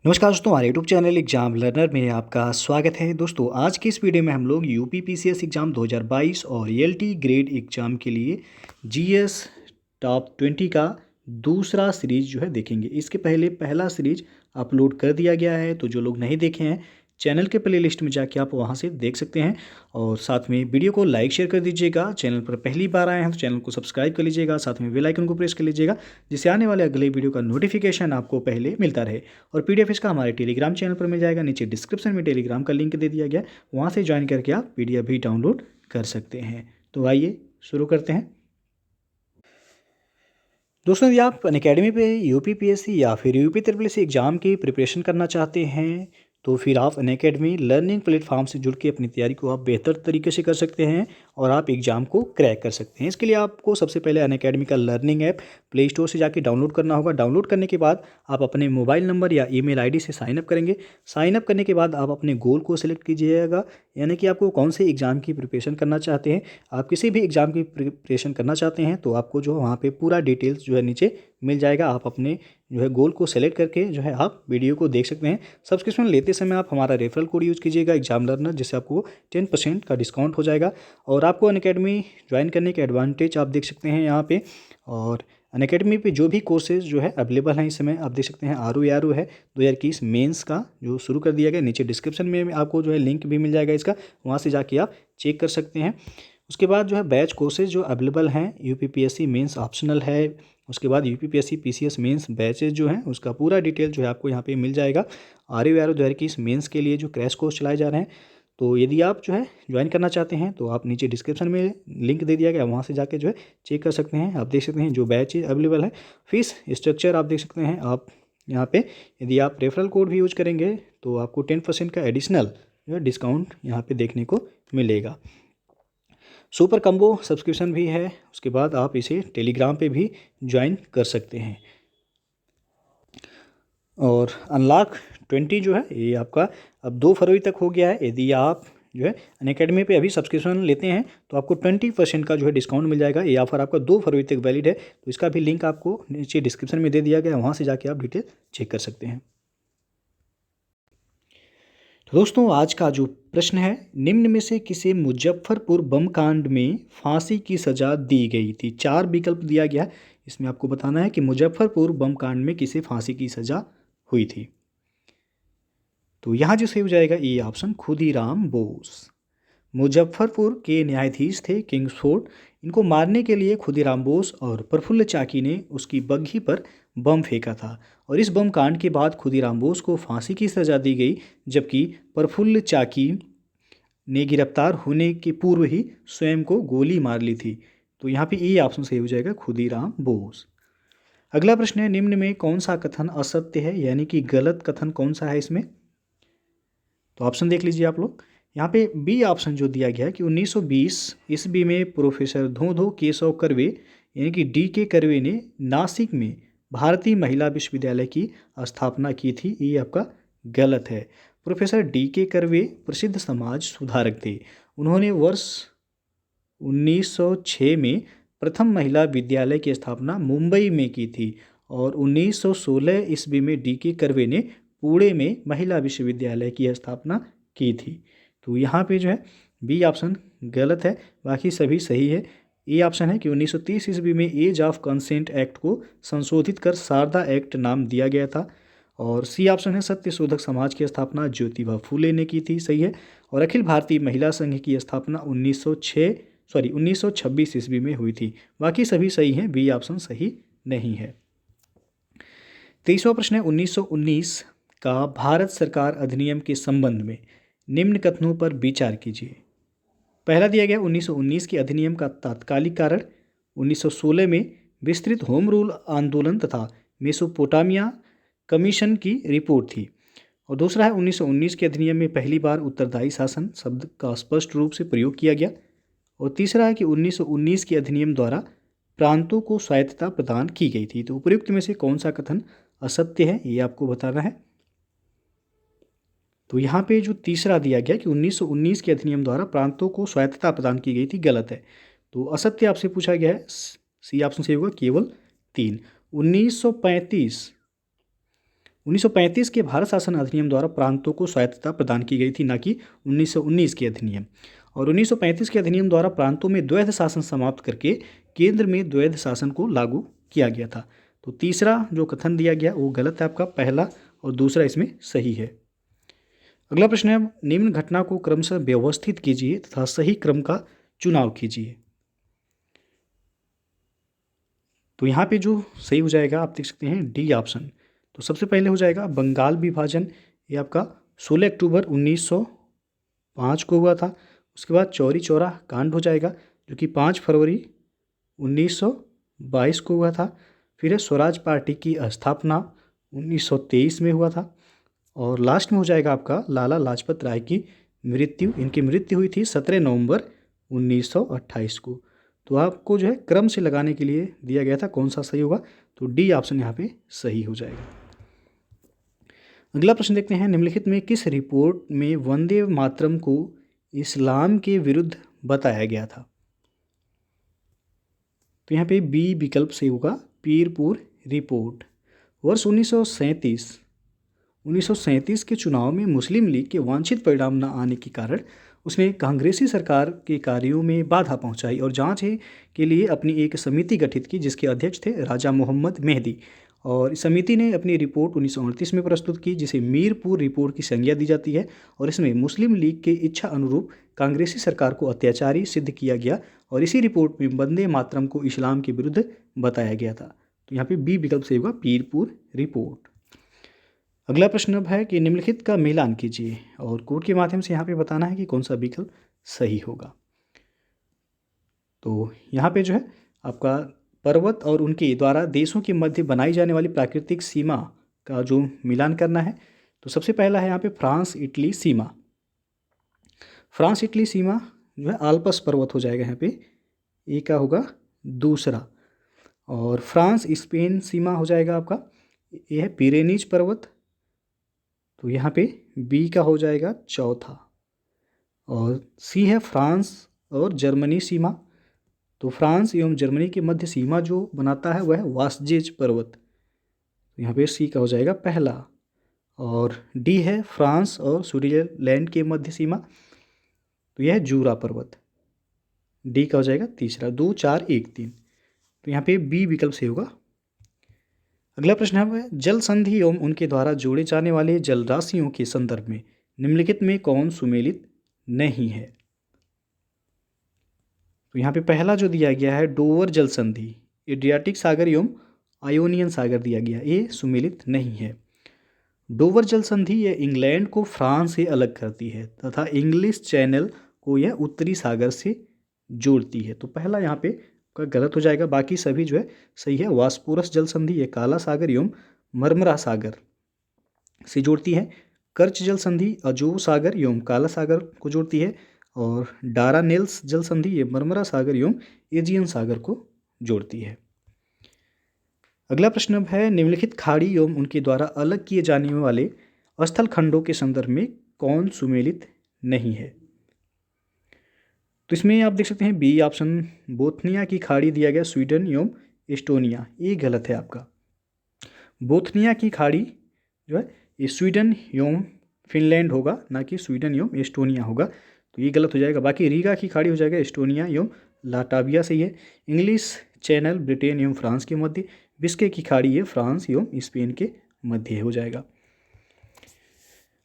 नमस्कार दोस्तों, हमारे यूट्यूब चैनल एग्जाम लर्नर में आपका स्वागत है। दोस्तों, आज की इस वीडियो में हम लोग यूपी पीसीएस एग्ज़ाम 2022 और ईएलटी ग्रेड एग्ज़ाम के लिए जीएस टॉप 20 का दूसरा सीरीज जो है देखेंगे। इसके पहले पहला सीरीज अपलोड कर दिया गया है, तो जो लोग नहीं देखे हैं चैनल के प्ले लिस्ट में जाके आप वहां से देख सकते हैं। और साथ में वीडियो को लाइक शेयर कर दीजिएगा। चैनल पर पहली बार आए हैं तो चैनल को सब्सक्राइब कर लीजिएगा, साथ में बेल आइकन को प्रेस कर लीजिएगा, जिससे आने वाले अगले वीडियो का नोटिफिकेशन आपको पहले मिलता रहे। और पीडीएफ इसका हमारे टेलीग्राम चैनल पर मिल जाएगा। नीचे डिस्क्रिप्शन में टेलीग्राम का लिंक दे दिया गया, वहाँ से ज्वाइन करके आप पीडीएफ भी डाउनलोड कर सकते हैं। तो आइए शुरू करते हैं। दोस्तों, यदि आप अनअकैडमी पे यूपी पीएससी या फिर UP triple S C exam की प्रिपरेशन करना चाहते हैं, तो फिर आप अनअकैडमी लर्निंग प्लेटफॉर्म से जुड़ के अपनी तैयारी को आप बेहतर तरीके से कर सकते हैं और आप एग्ज़ाम को क्रैक कर सकते हैं। इसके लिए आपको सबसे पहले अनअकैडमी का लर्निंग ऐप प्ले स्टोर से जाके डाउनलोड करना होगा। डाउनलोड करने के बाद आप अपने मोबाइल नंबर या ईमेल आईडी से साइनअप करेंगे। साइनअप करने के बाद आप अपने गोल को सिलेक्ट कीजिएगा, यानी कि आपको कौन से एग्ज़ाम की प्रिपरेशन करना चाहते हैं। आप किसी भी एग्ज़ाम की प्रिपरेशन करना चाहते हैं तो आपको जो वहाँ पे पूरा डिटेल्स जो है नीचे मिल जाएगा। आप अपने जो है गोल को सेलेक्ट करके जो है आप वीडियो को देख सकते हैं। सब्सक्रिप्शन लेते समय आप हमारा रेफरल कोड यूज़ कीजिएगा एग्जाम लर्नर, जिससे आपको 10% का डिस्काउंट हो जाएगा। और आपको अनअकैडमी ज्वाइन करने के एडवांटेज आप देख सकते हैं यहाँ पे। और अनअकैडमी पे जो भी कोर्सेज जो है अवेलेबल हैं इस समय आप देख सकते हैं। आर ओ है 2021 मेंस का जो शुरू कर दिया गया। नीचे डिस्क्रिप्शन में आपको जो है लिंक भी मिल जाएगा इसका, वहाँ से जाके आप चेक कर सकते हैं। उसके बाद जो है बैच कोर्सेज जो अवेलेबल हैं, यूपीपीएससी मेंस ऑप्शनल है। उसके बाद यूपीपीएससी पीसीएस मेंस बैचेज जो हैं उसका पूरा डिटेल जो है आपको यहाँ पे मिल जाएगा। आर ओ 2021 मेंस के लिए जो क्रैश कोर्स चलाए जा रहे हैं, तो यदि आप जो है ज्वाइन करना चाहते हैं तो आप नीचे डिस्क्रिप्शन में लिंक दे दिया गया, वहाँ से जाके जो है चेक कर सकते हैं। आप देख सकते हैं जो बैच अवेलेबल है। फीस स्ट्रक्चर आप देख सकते हैं। आप यहाँ पे यदि आप रेफरल कोड भी यूज करेंगे तो आपको 10% का एडिशनल जो है डिस्काउंट यहाँ पे देखने को मिलेगा। सुपर कम्बो सब्सक्रिप्शन भी है। उसके बाद आप इसे टेलीग्राम पे भी ज्वाइन कर सकते हैं। और अनलॉक 20 जो है ये आपका अब 2 फरवरी तक हो गया है। यदि आप जो है अनअकैडमी पे अभी सब्सक्रिप्शन लेते हैं तो आपको 20% का जो है डिस्काउंट मिल जाएगा। ये ऑफर आपका 2 फरवरी तक वैलिड है, तो इसका भी लिंक आपको नीचे डिस्क्रिप्शन में दे दिया गया है, वहाँ से जाके आप डिटेल चेक कर सकते हैं। तो दोस्तों, आज का जो प्रश्न है, निम्न में से किसे मुजफ्फरपुर बम कांड में फांसी की सजा दी गई थी। 4 विकल्प दिया गया है, इसमें आपको बताना है कि मुजफ्फरपुर बम कांड में किसे फांसी की सजा हुई थी। तो यहाँ जो सही हो जाएगा ये ऑप्शन खुदीराम बोस। मुजफ्फरपुर के न्यायाधीश थे किंग्सफोर्ड। इनको मारने के लिए खुदीराम बोस और प्रफुल्ल चाकी ने उसकी बग्घी पर बम फेंका था, और इस बम कांड के बाद खुदीराम बोस को फांसी की सजा दी गई, जबकि प्रफुल्ल चाकी ने गिरफ्तार होने के पूर्व ही स्वयं को गोली मार ली थी। तो यहाँ पे ये ऑप्शन सही हो जाएगा खुदीराम बोस। अगला प्रश्न है, निम्न में कौन सा कथन असत्य है, यानी कि गलत कथन कौन सा है इसमें। तो ऑप्शन देख लीजिए आप लोग। यहाँ पे बी ऑप्शन जो दिया गया है कि 1920 ईस्वी में प्रोफेसर धोधो केशव कर्वे यानी कि डी के कर्वे ने नासिक में भारतीय महिला विश्वविद्यालय की स्थापना की थी, ये आपका गलत है। प्रोफेसर डी के कर्वे प्रसिद्ध समाज सुधारक थे। उन्होंने वर्ष 1906 में प्रथम महिला विद्यालय की स्थापना मुंबई में की थी, और 1916 ईस्वी में डी के कर्वे ने पुणे में महिला विश्वविद्यालय की स्थापना की थी। तो यहाँ पे जो है बी ऑप्शन गलत है, बाकी सभी सही है। ए ऑप्शन है कि 1930 ईस्वी में एज ऑफ कंसेंट एक्ट को संशोधित कर शारदा एक्ट नाम दिया गया था। और सी ऑप्शन है सत्य शोधक समाज की स्थापना ज्योतिबा फूले ने की थी, सही है। और अखिल भारतीय महिला संघ की स्थापना 1926 ईस्वी में हुई थी। बाकी सभी सही हैं, बी ऑप्शन सही नहीं है। 23वां प्रश्न है, 1919 का भारत सरकार अधिनियम के संबंध में निम्न कथनों पर विचार कीजिए। पहला दिया गया 1919 के अधिनियम का तात्कालिक कारण 1916 में विस्तृत होम रूल आंदोलन तथा मेसोपोटामिया कमीशन की रिपोर्ट थी। और दूसरा है 1919 के अधिनियम में पहली बार उत्तरदायी शासन शब्द का स्पष्ट रूप से प्रयोग किया गया। और तीसरा है कि 1919 के अधिनियम द्वारा प्रांतों को स्वायत्तता प्रदान की गई थी। तो उपयुक्त में से कौन सा कथन असत्य है, ये आपको बताना है। तो यहाँ पे जो तीसरा दिया गया कि 1919 के अधिनियम द्वारा प्रांतों को स्वायत्तता प्रदान की गई थी, गलत है। तो असत्य आपसे पूछा गया है, सी ऑप्शन सही होगा केवल 3। 1935 1935 के भारत शासन अधिनियम द्वारा प्रांतों को स्वायत्तता प्रदान की गई थी, ना कि 1919 के अधिनियम। और 1935 के अधिनियम द्वारा प्रांतों में द्वैध शासन समाप्त करके केंद्र में द्वैध शासन को लागू किया गया था। तो तीसरा जो कथन दिया गया वो गलत है आपका, पहला और दूसरा इसमें सही है। अगला प्रश्न है, निम्न घटना को क्रमशः व्यवस्थित कीजिए तथा सही क्रम का चुनाव कीजिए। तो यहाँ पे जो सही हो जाएगा आप देख सकते हैं डी ऑप्शन। तो सबसे पहले हो जाएगा बंगाल विभाजन, ये आपका 16 अक्टूबर 1905 को हुआ था। उसके बाद चौरी चौरा कांड हो जाएगा जो कि 5 फरवरी 1922 को हुआ था। फिर है स्वराज पार्टी की स्थापना 1923 में हुआ था। और लास्ट में हो जाएगा आपका लाला लाजपत राय की मृत्यु। इनकी मृत्यु हुई थी 17 नवंबर 1928 को। तो आपको जो है क्रम से लगाने के लिए दिया गया था, कौन सा सही होगा, तो डी ऑप्शन यहाँ पे सही हो जाएगा। अगला प्रश्न देखते हैं, निम्नलिखित में किस रिपोर्ट में वंदे मातरम को इस्लाम के विरुद्ध बताया गया था। तो यहाँ पे बी विकल्प सही होगा, पीरपुर रिपोर्ट। वर्ष 1937 के चुनाव में मुस्लिम लीग के वांछित परिणाम न आने के कारण उसने कांग्रेसी सरकार के कार्यों में बाधा पहुंचाई और जांच के लिए अपनी एक समिति गठित की जिसके अध्यक्ष थे राजा मोहम्मद मेहदी। और इस समिति ने अपनी रिपोर्ट 1938 में प्रस्तुत की जिसे मीरपुर रिपोर्ट की संज्ञा दी जाती है। और इसमें मुस्लिम लीग के इच्छा अनुरूप कांग्रेसी सरकार को अत्याचारी सिद्ध किया गया और इसी रिपोर्ट में वंदे मातरम को इस्लाम के विरुद्ध बताया गया था। तो यहाँ पे बी विकल्प सही होगा, पीरपुर रिपोर्ट। अगला प्रश्न अब है कि निम्नलिखित का मिलान कीजिए और कोड के माध्यम से यहाँ पे बताना है कि कौन सा विकल्प सही होगा। तो यहाँ पे जो है आपका पर्वत और उनके द्वारा देशों के मध्य बनाई जाने वाली प्राकृतिक सीमा का जो मिलान करना है। तो सबसे पहला है यहाँ पे फ्रांस इटली सीमा। फ्रांस इटली सीमा जो है आल्पस पर्वत हो जाएगा यहाँ पे, ए का होगा दूसरा। और फ्रांस स्पेन सीमा हो जाएगा आपका, ये है पिरेनीज पर्वत, तो यहाँ पे बी का हो जाएगा चौथा। और सी है फ्रांस और जर्मनी सीमा। तो फ्रांस एवं जर्मनी के मध्य सीमा जो बनाता है वह वास्जेज पर्वत, तो यहाँ पे सी का हो जाएगा पहला। और डी है फ्रांस और स्विट्जरलैंड के मध्य सीमा, तो यह है जूरा पर्वत, डी का हो जाएगा तीसरा। 2 4 1 3, तो यहाँ पे बी विकल्प से होगा। अगला प्रश्न है, जल संधि एवं उनके द्वारा जोड़े जाने वाले जलराशियों के संदर्भ में निम्नलिखित में कौन सुमेलित नहीं है। तो यहाँ पे पहला जो दिया गया है डोवर जल संधि, एड्रियाटिक सागर एवं आयोनियन सागर दिया गया, ये सुमेलित नहीं है। डोवर जल संधि यह इंग्लैंड को फ्रांस से अलग करती है तथा इंग्लिश चैनल को यह उत्तरी सागर से जोड़ती है। तो पहला यहाँ पे का गलत हो जाएगा, बाकी सभी जो है सही है। वास्पोरस जल संधि ये काला सागर एवं मरमरा सागर से जोड़ती है। कर्च जल संधि अजोव सागर एवं काला सागर को जोड़ती है। और डारानेल्स जल संधि ये मरमरा सागर एवं एजियन सागर को जोड़ती है। अगला प्रश्न अब है, निम्नलिखित खाड़ी एवं उनके द्वारा अलग किए जाने वाले स्थल खंडों के संदर्भ में कौन सुमेलित नहीं है। तो इसमें आप देख सकते हैं बी ऑप्शन, बोथनिया की खाड़ी दिया गया स्वीडन एवं एस्टोनिया, ये गलत है आपका। बोथनिया की खाड़ी जो है ये स्वीडन एवं फिनलैंड होगा, ना कि स्वीडन एवं एस्टोनिया होगा, तो ये गलत हो जाएगा। बाकी रीगा की खाड़ी हो जाएगा एस्टोनिया एवं लाटाविया से है। इंग्लिश चैनल ब्रिटेन एवं फ्रांस के मध्य। बिस्के की खाड़ी है फ्रांस एवं स्पेन के मध्य हो जाएगा।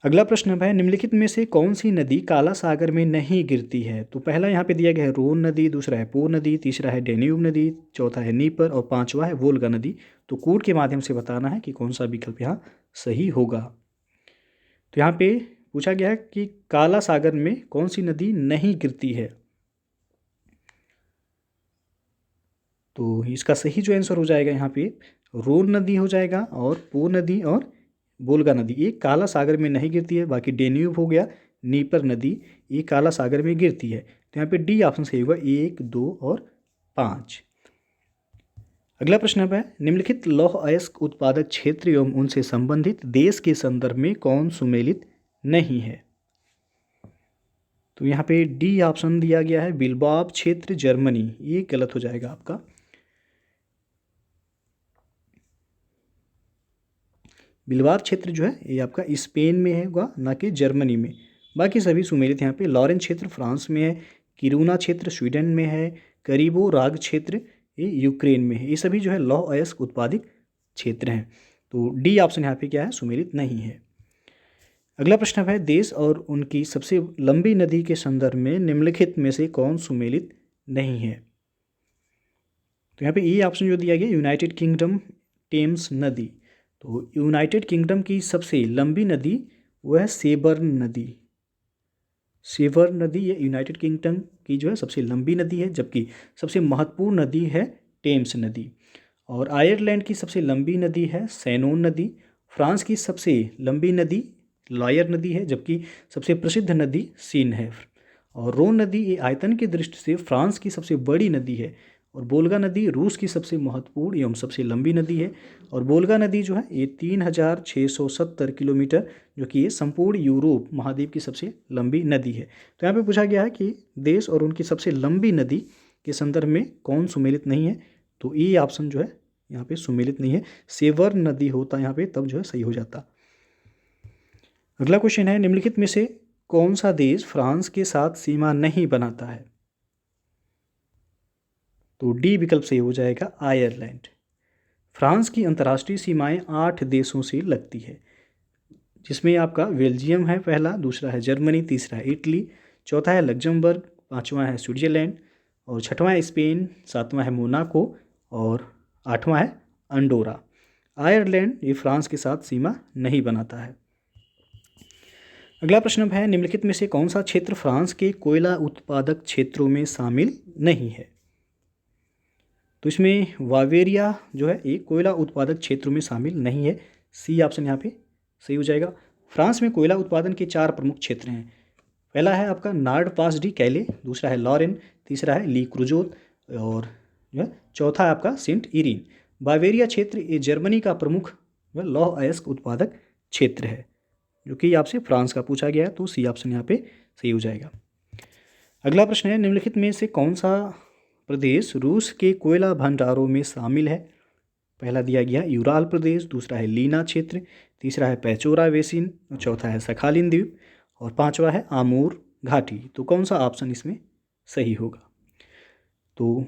अगला प्रश्न है, निम्नलिखित में से कौन सी नदी काला सागर में नहीं गिरती है। तो पहला यहाँ पे दिया गया है रोन नदी, दूसरा है पो नदी, तीसरा है डेन्यूब नदी, चौथा है नीपर और पांचवा है वोल्गा नदी। तो कोड के माध्यम से बताना है कि कौन सा विकल्प यहाँ सही होगा। तो यहाँ पे पूछा गया है कि काला सागर में कौन सी नदी नहीं गिरती है। तो इसका सही जो आंसर हो जाएगा यहाँ पे रोन नदी हो जाएगा और पो नदी और वोल्गा नदी, ये काला सागर में नहीं गिरती है। बाकी डेन्यूब हो गया, नीपर नदी, ये काला सागर में गिरती है। तो यहाँ पे डी ऑप्शन सही होगा, 1 2 और 5। अगला प्रश्न है, निम्नलिखित लौह अयस्क उत्पादक क्षेत्र एवं उनसे संबंधित देश के संदर्भ में कौन सुमेलित नहीं है। तो यहाँ पे डी ऑप्शन दिया गया है बिल्बाब क्षेत्र जर्मनी, ये गलत हो जाएगा आपका। बिलबार क्षेत्र जो है ये आपका स्पेन में है होगा, ना कि जर्मनी में। बाकी सभी सुमेलित यहाँ पे। लॉरेन क्षेत्र फ्रांस में है, किरूना क्षेत्र स्वीडन में है, करीबो राग क्षेत्र ये यूक्रेन में है। ये सभी जो है लौह अयस्क उत्पादित क्षेत्र हैं। तो डी ऑप्शन यहाँ पे क्या है, सुमेलित नहीं है। अगला प्रश्न है, देश और उनकी सबसे लंबी नदी के संदर्भ में निम्नलिखित में से कौन सुमेलित नहीं है। तो यहाँ पे ये ऑप्शन जो दिया गया, यूनाइटेड किंगडम टेम्स नदी। तो यूनाइटेड किंगडम की सबसे लंबी नदी वो है सेबर्न नदी। सेबर्न नदी ये यूनाइटेड किंगडम की जो है सबसे लंबी नदी है, जबकि सबसे महत्वपूर्ण नदी है टेम्स नदी। और आयरलैंड की सबसे लंबी नदी है सैनोन नदी। फ्रांस की सबसे लंबी नदी लॉयर नदी है, जबकि सबसे प्रसिद्ध नदी सीन है। और रोन नदी ये आयतन की दृष्टि से फ्रांस की सबसे बड़ी नदी है। और बोल्गा नदी रूस की सबसे महत्वपूर्ण एवं सबसे लंबी नदी है। और बोल्गा नदी जो है ये 3670 किलोमीटर, जो कि ये संपूर्ण यूरोप महाद्वीप की सबसे लंबी नदी है। तो यहाँ पे पूछा गया है कि देश और उनकी सबसे लंबी नदी के संदर्भ में कौन सुमेलित नहीं है। तो ये ऑप्शन जो है यहाँ पे सुमेलित नहीं है, सेवर्न नदी होता यहाँ पे तब जो है सही हो जाता। अगला क्वेश्चन है, निम्नलिखित में से कौन सा देश फ्रांस के साथ सीमा नहीं बनाता है। तो डी विकल्प सही हो जाएगा, आयरलैंड। फ्रांस की अंतर्राष्ट्रीय सीमाएं 8 देशों से लगती है, जिसमें आपका बेल्जियम है पहला, दूसरा है जर्मनी, तीसरा है इटली, चौथा है लग्जमबर्ग, पांचवा है स्विट्जरलैंड, और छठवां है स्पेन, सातवां है मोनाको, और आठवां है अंडोरा। आयरलैंड ये फ्रांस के साथ सीमा नहीं बनाता है। अगला प्रश्न है, निम्नलिखित में से कौन सा क्षेत्र फ्रांस के कोयला उत्पादक क्षेत्रों में शामिल नहीं है। तो इसमें वावेरिया जो है ये कोयला उत्पादक क्षेत्रों में शामिल नहीं है। सी ऑप्शन यहाँ पे सही हो जाएगा। फ्रांस में कोयला उत्पादन के 4 प्रमुख क्षेत्र हैं। पहला है आपका नार्ड पास डी कैले, दूसरा है लॉरेन, तीसरा है ली क्रूजोत, और जो है चौथा है आपका सेंट इरीन। बावेरिया क्षेत्र ये जर्मनी का प्रमुख लौह अयस्क उत्पादक क्षेत्र है, जो कि आपसे फ्रांस का पूछा गया है। तो सी ऑप्शन यहाँ पे सही हो जाएगा। अगला प्रश्न है, निम्नलिखित में से कौन सा प्रदेश रूस के कोयला भंडारों में शामिल है। पहला दिया गया यूराल प्रदेश, दूसरा है लीना क्षेत्र, तीसरा है पैचोरा बेसिन, चौथा है सखालिन द्वीप, और पांचवा है आमूर घाटी। तो कौन सा ऑप्शन इसमें सही होगा। तो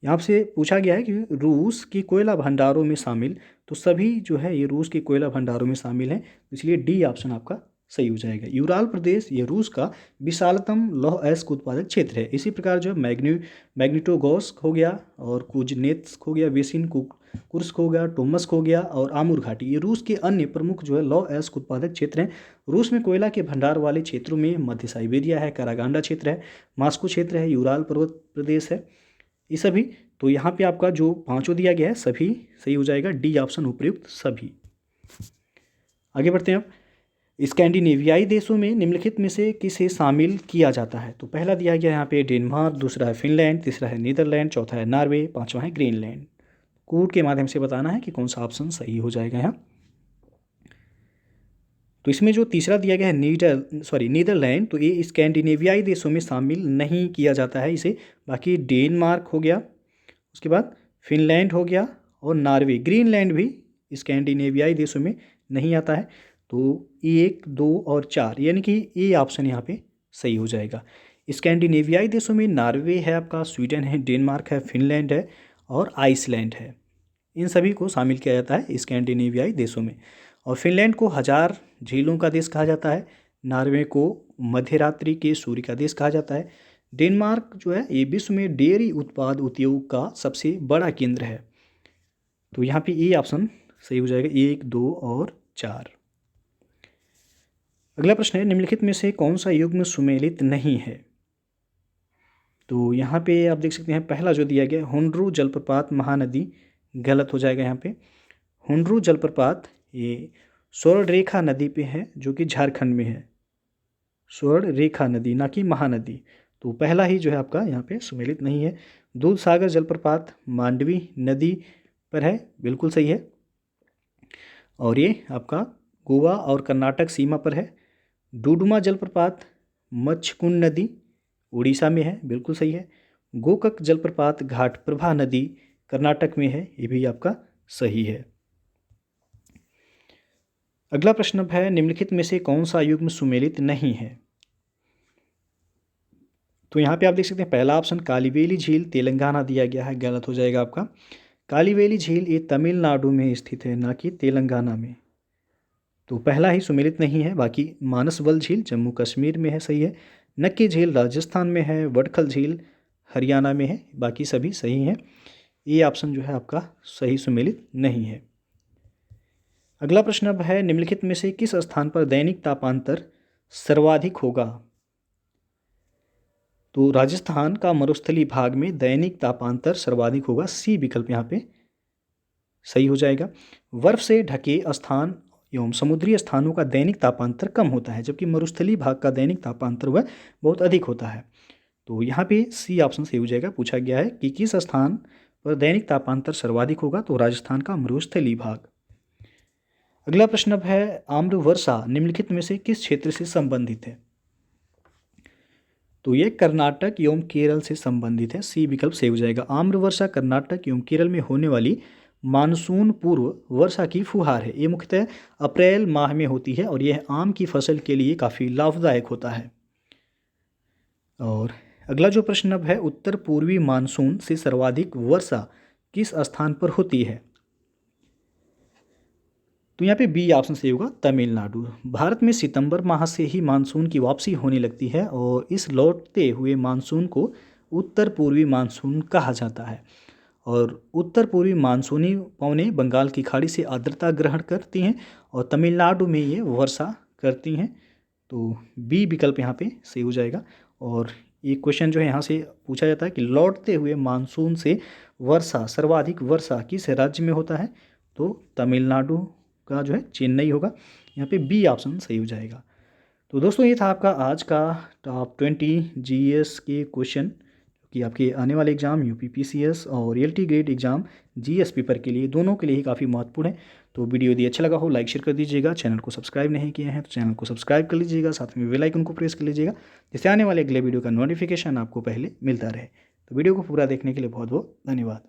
यहाँ से पूछा गया है कि रूस की कोयला भंडारों में शामिल, तो सभी जो है ये रूस के कोयला भंडारों में शामिल हैं, इसलिए डी ऑप्शन आपका सही हो जाएगा। यूराल प्रदेश ये रूस का विशालतम लौह अयस्क उत्पादक क्षेत्र है। इसी प्रकार जो मैग्नीटोगोर्स्क हो गया, और कुजनेत्स्क हो गया, बेसिन कुर्स्क हो गया, टोमस्क हो गया, और आमूर घाटी ये रूस के अन्य प्रमुख जो है लौह अयस्क उत्पादक क्षेत्र हैं। रूस में कोयला के भंडार वाले क्षेत्रों में मध्य साइबेरिया है, कारागांडा क्षेत्र है, मास्को क्षेत्र है, यूराल पर्वत प्रदेश है, ये सभी। तो यहाँ पे आपका जो पांचों दिया गया है सभी सही हो जाएगा, डी ऑप्शन उपयुक्त सभी। आगे बढ़ते हैं अब। स्कैंडिनेवियाई देशों में निम्नलिखित में से किसे शामिल किया जाता है। तो पहला दिया गया यहाँ पे डेनमार्क, दूसरा है फिनलैंड, तीसरा है नीदरलैंड, चौथा है नॉर्वे, पांचवा है ग्रीनलैंड। कोड के माध्यम से बताना है कि कौन सा ऑप्शन सही हो जाएगा यहाँ। तो इसमें जो तीसरा दिया गया है नीदरलैंड, तो ये स्कैंडिनेवियाई देशों में शामिल नहीं किया जाता है इसे। बाकी डेनमार्क हो गया, उसके बाद फिनलैंड हो गया, और नॉर्वे, ग्रीनलैंड भी स्कैंडिनेवियाई देशों में नहीं आता है। तो 1, 2 और 4 यानी कि ये ऑप्शन यहाँ पे सही हो जाएगा। स्कैंडिनेवियाई देशों में नॉर्वे है आपका, स्वीडन है, डेनमार्क है, फिनलैंड है, और आइसलैंड है। इन सभी को शामिल किया जाता है स्कैंडिनेवियाई देशों में। और फिनलैंड को 1000 झीलों का देश कहा जाता है। नॉर्वे को मध्यरात्रि के सूर्य का देश कहा जाता है। डेनमार्क जो है ये विश्व में डेयरी उत्पाद उद्योग का सबसे बड़ा केंद्र है। तो यहाँ पे ये ऑप्शन सही हो जाएगा, 1, 2 और 4। अगला प्रश्न है, निम्नलिखित में से कौन सा युग्म सुमेलित नहीं है। तो यहाँ पे आप देख सकते हैं पहला जो दिया गया हुंड्रू जलप्रपात महानदी, गलत हो जाएगा यहाँ पे। हुंड्रू जलप्रपात ये स्वर्णरेखा नदी पे है, जो कि झारखंड में है। स्वर्णरेखा नदी, ना कि महानदी। तो पहला ही जो है आपका यहाँ पे सुमेलित नहीं है। दूध सागर जलप्रपात मांडवी नदी पर है, बिल्कुल सही है। और ये आपका गोवा और कर्नाटक सीमा पर है। डुडुमा जलप्रपात मच्छकुंड नदी उड़ीसा में है, बिल्कुल सही है। गोकक जलप्रपात घाटप्रभा नदी कर्नाटक में है, ये भी आपका सही है। अगला प्रश्न अब है निम्नलिखित में से कौन सा युग्म सुमेलित नहीं है। तो यहाँ पे आप देख सकते हैं पहला ऑप्शन कालीवेली झील तेलंगाना दिया गया है, गलत हो जाएगा आपका। कालीवेली झील ये तमिलनाडु में स्थित है, ना कि तेलंगाना में। तो पहला ही सुमेलित नहीं है। बाकी मानसबल झील जम्मू कश्मीर में है, सही है। नक्की झील राजस्थान में है। वडखल झील हरियाणा में है। बाकी सभी सही हैं। ये ऑप्शन जो है आपका सही सुमेलित नहीं है। अगला प्रश्न अब है निम्नलिखित में से किस स्थान पर दैनिक तापांतर सर्वाधिक होगा। तो राजस्थान का मरुस्थलीय भाग में दैनिक तापांतर सर्वाधिक होगा, सी विकल्प यहाँ पे सही हो जाएगा। बर्फ से ढके स्थान एवं समुद्री स्थानों का दैनिक तापांतर कम होता है, जबकि मरुस्थलीय भाग का दैनिक तापांतर वह बहुत अधिक होता है। तो यहाँ पे सी ऑप्शन सही हो जाएगा। पूछा गया है कि किस स्थान पर दैनिक तापांतर सर्वाधिक होगा, तो राजस्थान का मरुस्थलीय भाग। अगला प्रश्न अब है आम्र वर्षा निम्नलिखित में से किस क्षेत्र से संबंधित है। तो ये कर्नाटक एवं केरल से संबंधित है, सी विकल्प सही हो जाएगा। आम्र वर्षा कर्नाटक एवं केरल में होने वाली मानसून पूर्व वर्षा की फुहार है। ये मुख्यतः अप्रैल माह में होती है और यह आम की फसल के लिए काफ़ी लाभदायक होता है। और अगला जो प्रश्न अब है उत्तर पूर्वी मानसून से सर्वाधिक वर्षा किस स्थान पर होती है। तो यहाँ पे बी ऑप्शन सही होगा, तमिलनाडु। भारत में सितंबर माह से ही मानसून की वापसी होने लगती है और इस लौटते हुए मानसून को उत्तर पूर्वी मानसून कहा जाता है। और उत्तर पूर्वी मानसूनी पवनें बंगाल की खाड़ी से आर्द्रता ग्रहण करती हैं और तमिलनाडु में ये वर्षा करती हैं। तो बी विकल्प यहाँ पे सही हो जाएगा। और ये क्वेश्चन जो है यहाँ से पूछा जाता है कि लौटते हुए मानसून से वर्षा सर्वाधिक वर्षा किस राज्य में होता है, तो तमिलनाडु का जो है चेन्नई होगा। यहाँ पे बी ऑप्शन सही हो जाएगा। तो दोस्तों ये था आपका आज का टॉप 20 जीएस के क्वेश्चन कि आपके आने वाले एग्जाम यूपीपीसीएस और reality grade exam GS paper के लिए दोनों के लिए ही काफ़ी महत्वपूर्ण है। तो वीडियो यदि अच्छा लगा हो लाइक शेयर कर दीजिएगा। चैनल को सब्सक्राइब नहीं किए हैं तो चैनल को सब्सक्राइब कर लीजिएगा, साथ में बेल आइकन को प्रेस कर लीजिएगा, जिससे आने वाले अगले वीडियो का नोटिफिकेशन आपको पहले मिलता रहे। तो वीडियो को पूरा देखने के लिए बहुत बहुत धन्यवाद।